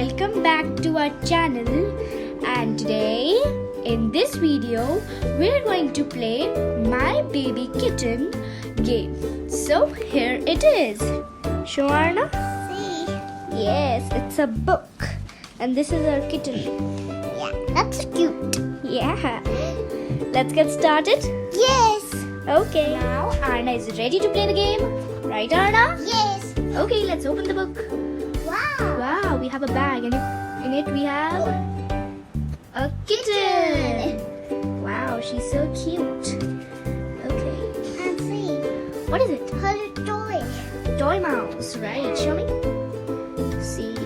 welcome back to our channel, and today in this video we're going to play My Baby Kitten game. So here it is. Show Arna. See? Yes, it's a book and this is our kitten. Yeah, that's cute. Yeah. Let's get started. Yes. Okay. Now Arna is ready to play the game. Right, Arna? Yes. Okay, let's open the book. Wow. Wow, we have a bag and in it we have a kitten. Wow, she's so cute. Okay. And see. What is it? Her toy. Toy mouse, right? Show me. See.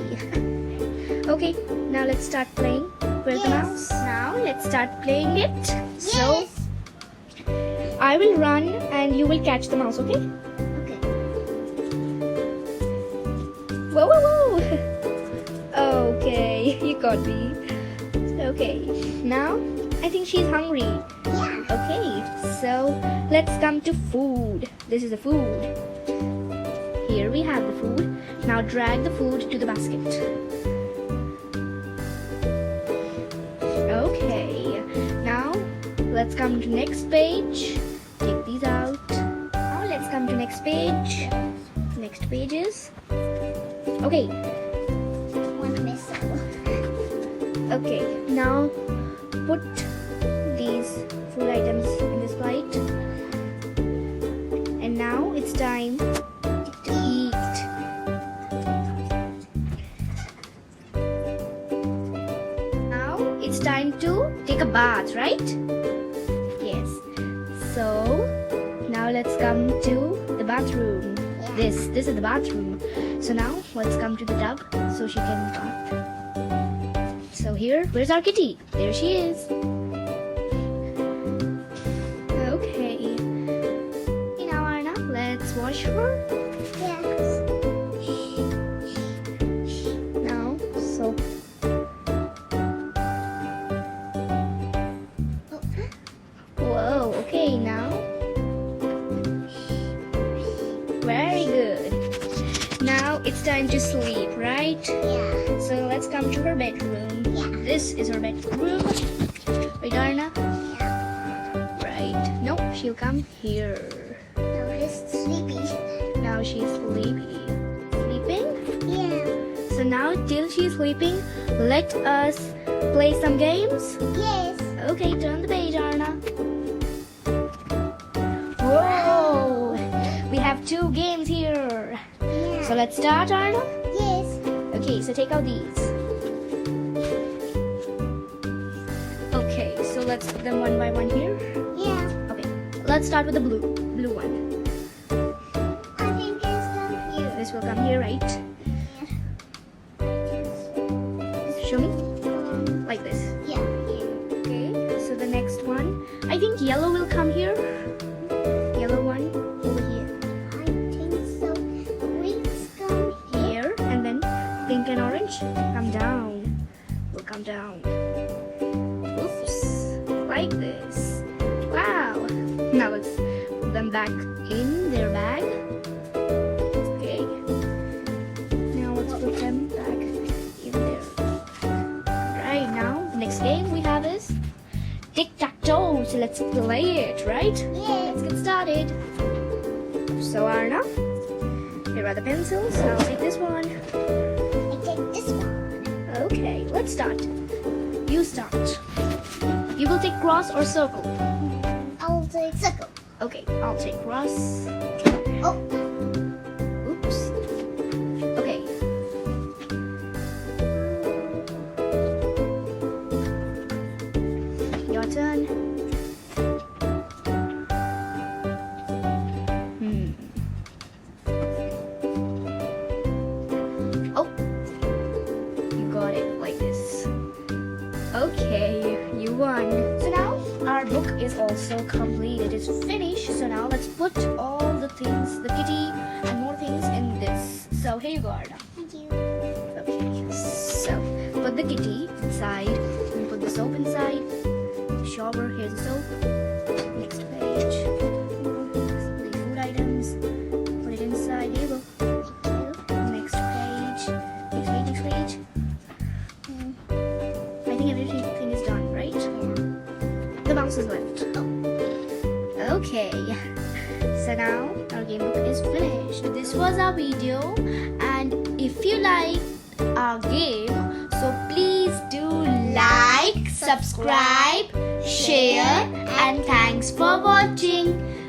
Okay, now let's start playing. Where's the Yes. mouse? Now let's start playing it. Yes. So I will run and you will catch the mouse, okay? Okay. Whoa, whoa, whoa. Okay, you got me. Okay, now I think she's hungry. Yeah. Okay, so let's come to food. This is the food. Here we have the food. Now drag the food to the basket. Okay, now let's come to next page. Take these out. Now let's come to next page. Next pages. Okay, One missile. okay, now put these food items in this plate. And now it's time to eat. Now it's time to take a bath, right? Yes. So now let's come to the bathroom. Yeah. This is the bathroom. So now let's come to the tub so she can bath. So here, where's our kitty? There she is. Okay. Now Arna, let's wash her. Yes. Now soap. Whoa, okay, now. Very good. Now it's time to sleep, right? Yeah. So let's come to her bedroom. Yeah. This is her bedroom. Right, Arna? Yeah. Right. No, she'll come here. Now he's sleepy. Now she's sleepy. Sleeping? Yeah. So now till she's sleeping, let us play some games. Yes. Okay, turn the page, Arna. Whoa! We have 2 games here. Yeah. So let's start, Arna. Yes. Okay, so take out these. Okay, so let's put them one by one here. Yeah. Okay, let's start with the blue one. I think it's done here. This will come here, right? Show me. Like this. Yeah. Here. Okay, so the next one, I think yellow will come here. Yellow one over here. I think so. Green's come here. Here, and then pink and orange come down. Will come down. Oops, like this. Wow. Now let's put them back in their bag. Okay. Now let's put them back in there. Right, now the next game we have is tic-tac-toe. So let's play it, right? Yes. Let's get started. So Arna, here are the pencils. I'll take this one. I take this one. Okay, let's start. You start. You will take cross or circle. I'll take circle. Okay, I'll take cross. Oh. Oops. Okay. Your turn. Oh. You got it like this. Okay, you won. So now our book is also complete. It is finished. So now let's put all the things, the kitty and more things in this. So here you go, Arna. Thank you. Okay, so put the kitty inside and put the soap inside. Shower, here's the soap. Next page. The food items. Put it inside. Here you go. Thank you. Next page. Next page, next page. The mouse is left. Okay. So now our game book is finished. This was our video, and if you like our game, so please do like, subscribe, share, and thanks for watching.